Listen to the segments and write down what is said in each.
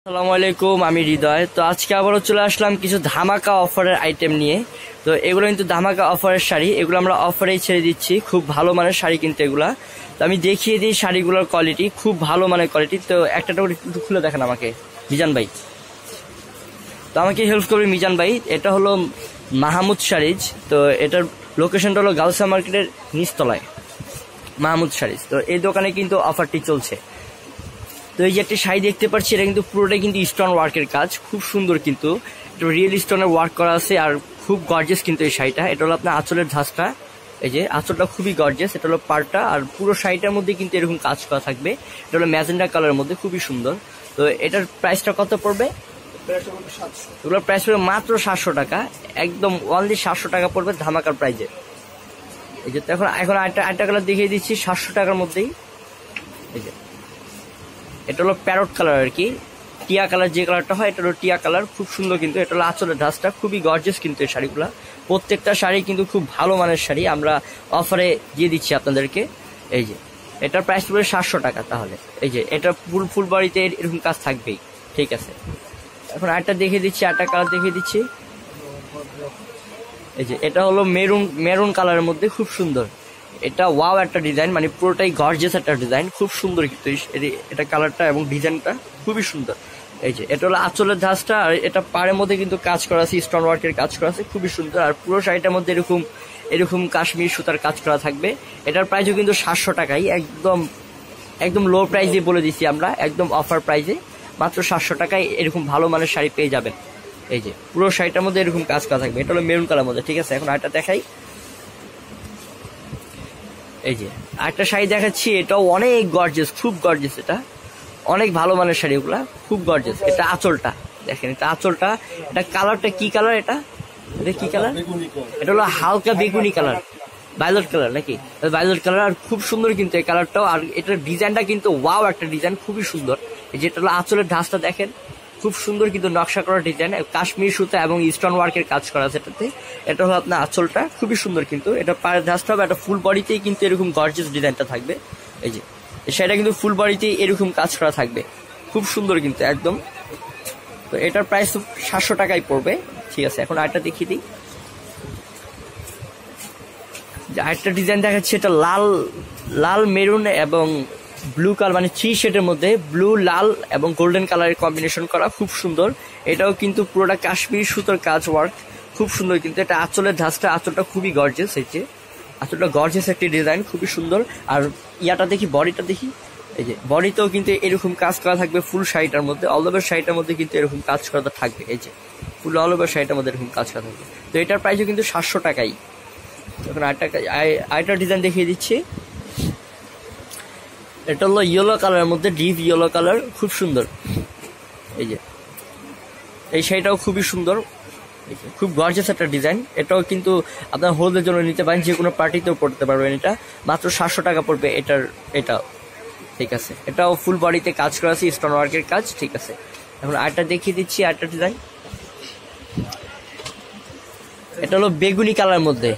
আসসালামু আলাইকুম, আমি হৃদয়। তো আজকে আবারও চলে আসলাম কিছু ধামাকা অফারের আইটেম নিয়ে। তো এগুলো কিন্তু ধামাকা অফারের শাড়ি, এগুলো আমরা অফারেই ছেড়ে দিচ্ছি। খুব ভালো মানের শাড়ি কিন্তু এগুলা। তো আমি দেখিয়ে দিই শাড়িগুলোর কোয়ালিটি, খুব ভালো মানের কোয়ালিটি। তো একটা করে একটু খুলে দেখেন আমাকে মিজান ভাই। তো আমাকে হেল্প করবে মিজান ভাই। এটা হলো মাহমুদ শাড়িজ। তো এটার লোকেশনটা হলো গাউসিয়া মার্কেটের নিচতলায়, মাহমুদ শাড়িজ। তো এই দোকানে কিন্তু অফারটি চলছে। তো এই যে একটা শাড়ি দেখতে পাচ্ছি, এটা কিন্তু পুরোটাই কিন্তু স্টোন ওয়ার্কের কাজ, খুব সুন্দর কিন্তু রিয়েল স্টোনের ওয়ার্ক করা আছে আর খুব গর্জিয়াস কিন্তু এই শাড়িটা। এটা হলো আপনার আঁচলের ধাঁচটা, এই যে আঁচলটা খুবই গর্জিয়াস। এটা হলো পাড়টা, আর পুরো শাড়িটার মধ্যে কিন্তু এরকম কাজ করা থাকবে। এটা হলো ম্যাজেন্ডা কালারের মধ্যে, খুবই সুন্দর। তো এটার প্রাইসটা কত পড়বে? এগুলোর প্রাইস পড়বে মাত্র 700 টাকা, একদম অনলি 700 টাকা পড়বে ধামাকার প্রাইজে। এই যে এখন এখন আরেকটা কালার দেখিয়ে দিচ্ছি 700 টাকার মধ্যেই। এই যে এটা হলো প্যারট কালার আর কি, টিয়া কালার যে কালারটা হয়, এটা হলো টিয়া কালার, খুব সুন্দর কিন্তু। এটা হলো আঁচলের ধাঁচটা, খুবই গর্জিয়াস কিন্তু এই শাড়িগুলো। প্রত্যেকটা শাড়ি কিন্তু খুব ভালো মানের শাড়ি, আমরা অফারে দিয়ে দিচ্ছি আপনাদেরকে। এই যে এটার প্রাইস পড়বে 700 টাকা। তাহলে এই যে এটা ফুল বাড়িতে এরকম কাজ থাকবেই, ঠিক আছে। এখন আরেকটা দেখিয়ে দিচ্ছি, আরেকটা কালার দেখিয়ে দিচ্ছি। এই যে এটা হলো মেরুন কালারের মধ্যে, খুব সুন্দর। এটা ওয়াও একটা ডিজাইন, মানে পুরোটাই গর্জিয়াস একটা ডিজাইন, খুব সুন্দর কিন্তু এটা কালারটা এবং ডিজাইনটা খুবই সুন্দর। এই যে এটা হলো আঁচলের ধাঁচটা, আর এটা পাড়ের মধ্যে কিন্তু কাজ করা আছে, স্টোন ওয়ার্কের কাজ করা আছে, খুবই সুন্দর। আর পুরো শাড়িটার মধ্যে এরকম কাশ্মীর সুতার কাজ করা থাকবে। এটার প্রাইসও কিন্তু 700 টাকাই, একদম লো প্রাইসে বলে দিচ্ছি আমরা, একদম অফার প্রাইসে মাত্র 700 টাকায় এরকম ভালো মানের শাড়ি পেয়ে যাবেন। এই যে পুরো শাড়িটার মধ্যে এরকম কাজ করা থাকবে। এটা হলো মেরুন কালার মধ্যে, ঠিক আছে। এখন আরেকটা দেখাই, এই যে আরেকটা শাড়ি দেখাচ্ছি, এটাও অনেক গর্জিয়াস, খুব গর্জিয়াস। এটা অনেক ভালো মানের শাড়ি, ওগুলা খুব গর্জিয়াস। এটা আঁচলটা দেখেন, এটা আঁচলটা, এটা কালারটা কি কালার? এটা কি কালার? এটা হলো হালকা বেগুনি কালার, ভায়োলেট কালার নাকি, ভায়োলেট কালার। আর খুব সুন্দর কিন্তু এই কালারটাও। আর এটার ডিজাইনটা কিন্তু ওয়াও একটা ডিজাইন, খুবই সুন্দর। এই যেটা হলো আঁচলের ধাঁচটা দেখেন, খুব সুন্দর কিন্তু নকশা করা ডিজাইন, কাশ্মীর সুতা এবং স্টোন ওয়ার্কের কাজ করা আছে এটাতে। এটা হলো আপনার আঁচলটা, খুবই সুন্দর কিন্তু। এটা পায়ের ধাঁচটা হবে, এটা ফুল বডিতেই কিন্তু এরকম গর্জিয়াস ডিজাইনটা থাকবে। এই যে সেটা কিন্তু ফুল বডিতেই এরকম কাজ করা থাকবে, খুব সুন্দর কিন্তু একদম। তো এটার প্রাইস 700 টাকাই পড়বে, ঠিক আছে। এখন আরেকটা দেখিয়ে দিই, আরেকটা ডিজাইন দেখাচ্ছে। এটা লাল মেরুন এবং ব্লু কালার, মানে 3 শেডের মধ্যে ব্লু, লাল এবং গোল্ডেন কালারের কম্বিনেশন করা, খুব সুন্দর। এটাও কিন্তু পুরোটা কাশ্মীরি সুতোর কাজ ওয়ার্ক, খুব সুন্দর কিন্তু। এটা আঁচলের ধাঁচটা, আঁচলটা খুবই গর্জিয়াস। এই যে আঁচলটা গর্জিয়াস একটি ডিজাইন, খুবই সুন্দর। আর ইয়াটা দেখি, বডিটা দেখি, এই যে বডিতেও কিন্তু এরকম কাজ করা থাকবে ফুল শাড়িটার মধ্যে, অল ওভার শাড়িটার মধ্যে কিন্তু এরকম কাজ করা থাকবে। এই যে ফুল অল ওভার শাড়িটার মধ্যে এরকম কাজ করা থাকবে। তো এটার প্রাইসও কিন্তু 700 টাকাই। এখন আরেকটা ডিজাইন দেখিয়ে দিচ্ছি। এটা হলো ইয়েলো কালারের মধ্যে, ডিপ ইয়েলো কালার, খুব সুন্দর। এই যে এই শাড়িটাও খুবই সুন্দর, খুব গর্জিয়াস একটা ডিজাইন। এটাও কিন্তু আপনার হলদের জন্য নিতে পারেন, যে কোনো পার্টিতেও পড়তে পারবেন। এটা মাত্র 700 টাকা পড়বে এটাও, ঠিক আছে। এটাও ফুল বডিতে কাজ করা আছে, স্টোন ওয়ার্কের কাজ, ঠিক আছে। এখন আরেকটা দেখিয়ে দিচ্ছি, আরেকটা ডিজাইন। এটা হলো বেগুনি কালার মধ্যে,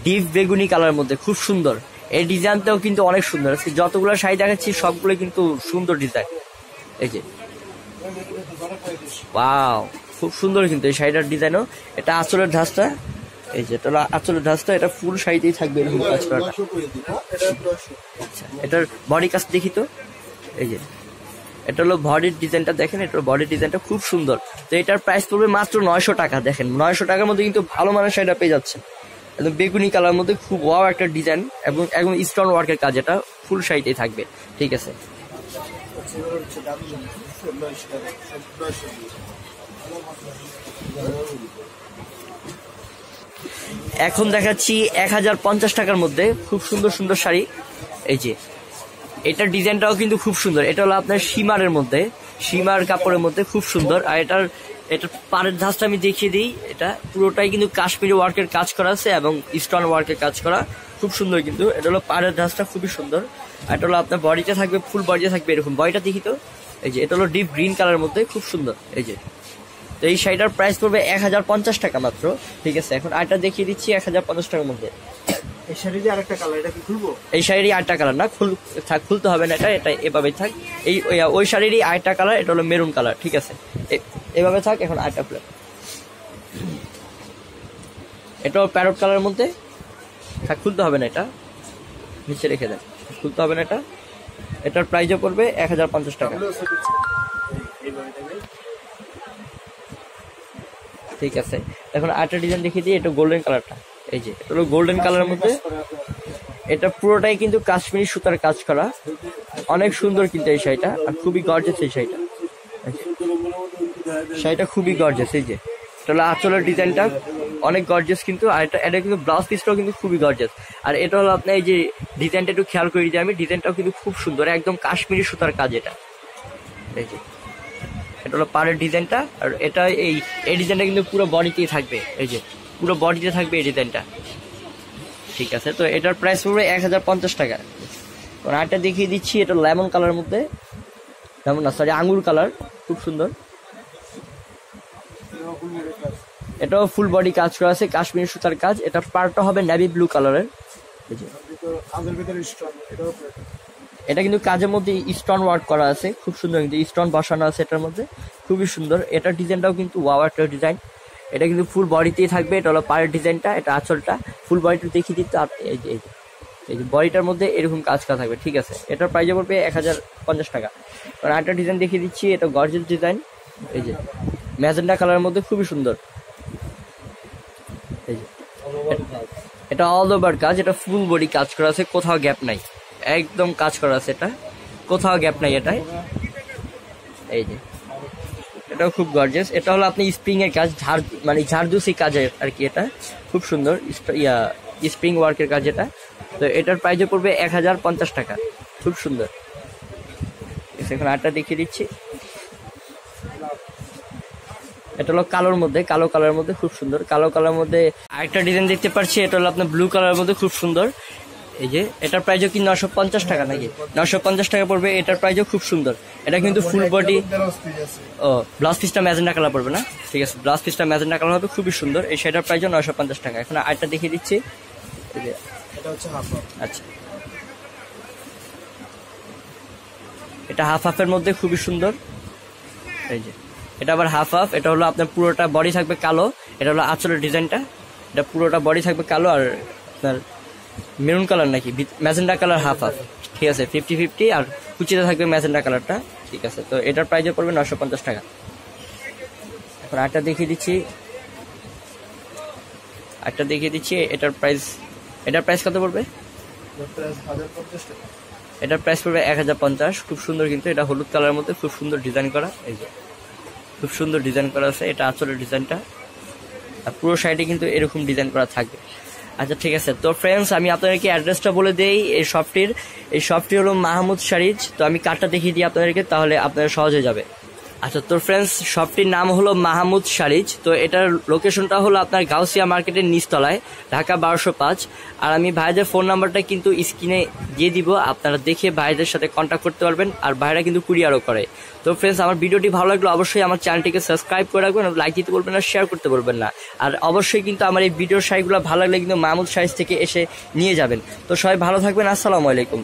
ডিপ বেগুনি কালার মধ্যে, খুব সুন্দর। এই ডিজাইনটাও কিন্তু অনেক সুন্দর আছে। যতগুলো শাড়ি দেখাচ্ছি সবগুলো কিন্তু সুন্দর ডিজাইন। এই যে ওয়াও, খুব সুন্দর কিন্তু এই শাড়িটার ডিজাইনও। এটা আঁচলের ধাঁচটা, এই যে এটা আঁচলের ধাঁচটা, এটা ফুল শাড়িতেই থাকবে এরকম কাজ করাটা। আচ্ছা, এটার বডি কাজ দেখি তো। এই যে এটা হলো বডির ডিজাইনটা দেখেন, এটার বডির ডিজাইনটা খুব সুন্দর। তো এটার প্রাইস পড়বে মাত্র 900 টাকা। দেখেন 900 টাকার মধ্যে কিন্তু ভালো মানের শাড়িটা পেয়ে যাচ্ছেন, একদম বেগুনি কালার মধ্যে, খুব ওয়াও একটা ডিজাইন এবং একদম স্টোন ওয়ার্কের কাজ। এটা ফুল শাড়িতেই থাকবে, ঠিক আছে। এখন দেখাচ্ছি 1050 টাকার মধ্যে খুব সুন্দর সুন্দর শাড়ি। এই যে এটার ডিজাইনটাও কিন্তু খুব সুন্দর। এটা হলো আপনার সীমারের মধ্যে, সীমার কাপড়ের মধ্যে, খুব সুন্দর। আর এটার পাড়ের ধাঁচটা আমি দেখিয়ে দিই। এটা পুরোটাই কিন্তু কাশ্মীরি ওয়ার্কের কাজ করা আছে এবং স্টোন ওয়ার্কের কাজ করা, খুব সুন্দর কিন্তু। এটা হলো পাড়ের ধাঁচটা, খুবই সুন্দর। আর এটা হলো আপনার বডিতে থাকবে, ফুল বডিতে থাকবে এরকম। বডিটা দেখি তো। এই যে এটা হলো ডিপ গ্রিন কালারের মধ্যে, খুব সুন্দর। এই যে তো এই শাড়িটার প্রাইস পড়বে 1050 টাকা মাত্র, ঠিক আছে। এখন আরেকটা দেখিয়ে দিচ্ছি 1050 টাকার মধ্যে। এই শাড়ির আরেকটা কালার, এটা কি খুলবো? এই শাড়িরই আরেকটা কালার না, খুলতে হবে না, এটা এভাবেই থাক। এই ওই শাড়িরই আরেকটা কালার, এটা হলো মেরুন কালার, ঠিক আছে, এভাবে থাক। এখন আরেকটা প্লেট, এটাও প্যারট কালারের মধ্যে থাক, খুলতে হবে না, এটা নিচে রেখে দেন, খুলতে হবে না এটা। এটার প্রাইসও পড়বে 1050 টাকা। ঠিক আছে, এখন আরেকটা ডিজাইন দেখিয়ে দিই, এটা গোল্ডেন কালারটা। এই যে এটা হলো গোল্ডেন কালারের মধ্যে, এটা পুরোটাই কিন্তু কাশ্মীরি সুতার কাজ করা, অনেক সুন্দর কিন্তু এই শাড়িটা, আর খুবই গর্জিয়াস এই শাড়িটা। শাড়িটা খুবই গর্জিয়াস, এই যে এটা হলো আঁচলের ডিজাইনটা অনেক গর্জিয়াস কিন্তু, আর এটা কিন্তু ব্লাউজ পিসটাও কিন্তু খুবই গর্জিয়াস। আর এটা হলো আপনার এই যে ডিজাইনটা একটু খেয়াল করে দিই আমি, ডিজাইনটাও কিন্তু খুব সুন্দর, একদম কাশ্মীরি সুতার কাজ এটা। এই যে এটা হলো পাড়ের ডিজাইনটা, আর এটা এই ডিজাইনটা কিন্তু পুরো বডিতেই থাকবে, এই যে পুরো বডিতে থাকবে এই ডিজাইনটা। ঠিক আছে, তো এটার প্রাইস পড়বে 1050 টাকা। আরেকটা দেখিয়ে দিচ্ছি, এটা লেমন কালারের মধ্যে, লেমন না সরি আঙ্গুর কালার, খুব সুন্দর। এটাও ফুল বডি কাজ করা আছে, কাশ্মীরি সুতার কাজ। এটা পার্টটা হবে নেভি ব্লু কালারের। এটা কিন্তু কাজের মধ্যে স্টোন ওয়ার্ক করা আছে, খুব সুন্দর কিন্তু স্টোন বসানো আছে এটার মধ্যে, খুবই সুন্দর। এটার ডিজাইনটাও কিন্তু ওয়াও একটা ডিজাইন, এটা কিন্তু ফুল বডিতেই থাকবে। এটা হলো পায়ের ডিজাইনটা, এটা আঁচলটা ফুল বডিটা দেখিয়ে দিতে। এই যে বডিটার মধ্যে এরকম কাজ করা থাকবে, ঠিক আছে। এটার প্রাইস পড়বে 1050 টাকা। আর একটা ডিজাইন দেখিয়ে দিচ্ছি, এটা গর্জিয়াস ডিজাইন, এই যে ম্যাজেন্ডা কালারের মধ্যে, খুবই সুন্দর। এই যে এটা অল ওভার কাজ, এটা ফুল বডি কাজ করা আছে, কোথাও গ্যাপ নাই, একদম কাজ করা আছে, এটা কোথাও গ্যাপ নাই এটাই। এই যে এটাও খুব গর্জিয়াস, এটা হলো আপনি স্প্রিং এর কাজ, মানে ঝাড়দুসি কাজের আর কি, এটা খুব সুন্দর স্প্রিং ওয়ার্কের কাজ এটা। তো এটার প্রাইসও পড়বে 1050 টাকা, খুব সুন্দর। এখন আরেকটা দেখিয়ে দিচ্ছি, এটা হলো কালোর মধ্যে, কালো কালারের মধ্যে খুব সুন্দর, কালো কালারের মধ্যে আরেকটা ডিজাইন দেখতে পাচ্ছি, এটা হলো আপনার ব্লু কালারের মধ্যে, খুব সুন্দর। এই যে এটার প্রাইসও কি 950 টাকা নাকি, 950 টাকা পড়বে। এটার প্রাইসও খুব সুন্দর, এটা কিন্তু ফুল বডি। ও ব্লাউজ পিসটা ম্যাজেন্ডা কালার পড়বে না, ঠিক আছে, ব্লাউজ পিসটা ম্যাজেন্ডা কালার হবে, খুবই সুন্দর। এই শাড়িটার প্রাইসও 950 টাকা। এখন আরেকটা দেখিয়ে দিচ্ছি, আচ্ছা এটা হাফ হাফের মধ্যে, খুবই সুন্দর। এই যে এটা আবার হাফ হাফ, এটা হলো আপনার পুরোটা বডি থাকবে কালো, এটা হলো আঁচলের ডিজাইনটা, এটা পুরোটা বডি থাকবে কালো, আর আপনার মেরুন কালার নাকি ম্যাজেন্ডা কালার হাফ হাফ, ঠিক আছে, 50-50, আর কুচিতে থাকবে ম্যাজেন্ডা কালারটা, ঠিক আছে। তো এটার প্রাইসও পড়বে 950 টাকা। এখন আরেকটা দেখিয়ে দিচ্ছি, এটার প্রাইস কত পড়বে? এটার প্রাইস পড়বে 1050, খুব সুন্দর কিন্তু, এটা হলুদ কালারের মধ্যে খুব সুন্দর ডিজাইন করা, এই যে খুব সুন্দর ডিজাইন করা আছে, এটা আঁচলের ডিজাইনটা, আর পুরো সাইডে কিন্তু এরকম ডিজাইন করা থাকবে। আচ্ছা ঠিক আছে, তো ফ্রেন্ডস আমি আপনাদেরকে অ্যাড্রেসটা বলে দেই এই শপটি হলো মাহমুদ শাড়িজ। তো আমি কার্ডটা দেখিয়ে দিই আপনাদেরকে, তাহলে আপনারা সহজ হয়ে যাবে। আচ্ছা তো ফ্রেন্ডস শপটির নাম হলো মাহমুদ শাড়িজ। তো এটার লোকেশনটা হলো আপনার গাউসিয়া মার্কেটের নিচতলায়, ঢাকা 1205। আর আমি ভাইদের ফোন নাম্বারটা কিন্তু স্ক্রিনে দিয়ে দিব, আপনারা দেখে ভাইদের সাথে কন্ট্যাক্ট করতে পারবেন, আর ভাইরা কিন্তু কুরিয়ারও করে। তো ফ্রেন্ডস আমার ভিডিওটি ভালো লাগলো অবশ্যই আমার চ্যানেলটিকে সাবস্ক্রাইব করে রাখবেন, লাইক দিতে বলবেন না, শেয়ার করতে বলবেন না। আর অবশ্যই কিন্তু আমার এই ভিডিওর শাড়িগুলো ভালো লাগলে কিন্তু মাহমুদ শাড়িজ থেকে এসে নিয়ে যাবেন। তো সবাই ভালো থাকবেন, আসসালামু আলাইকুম।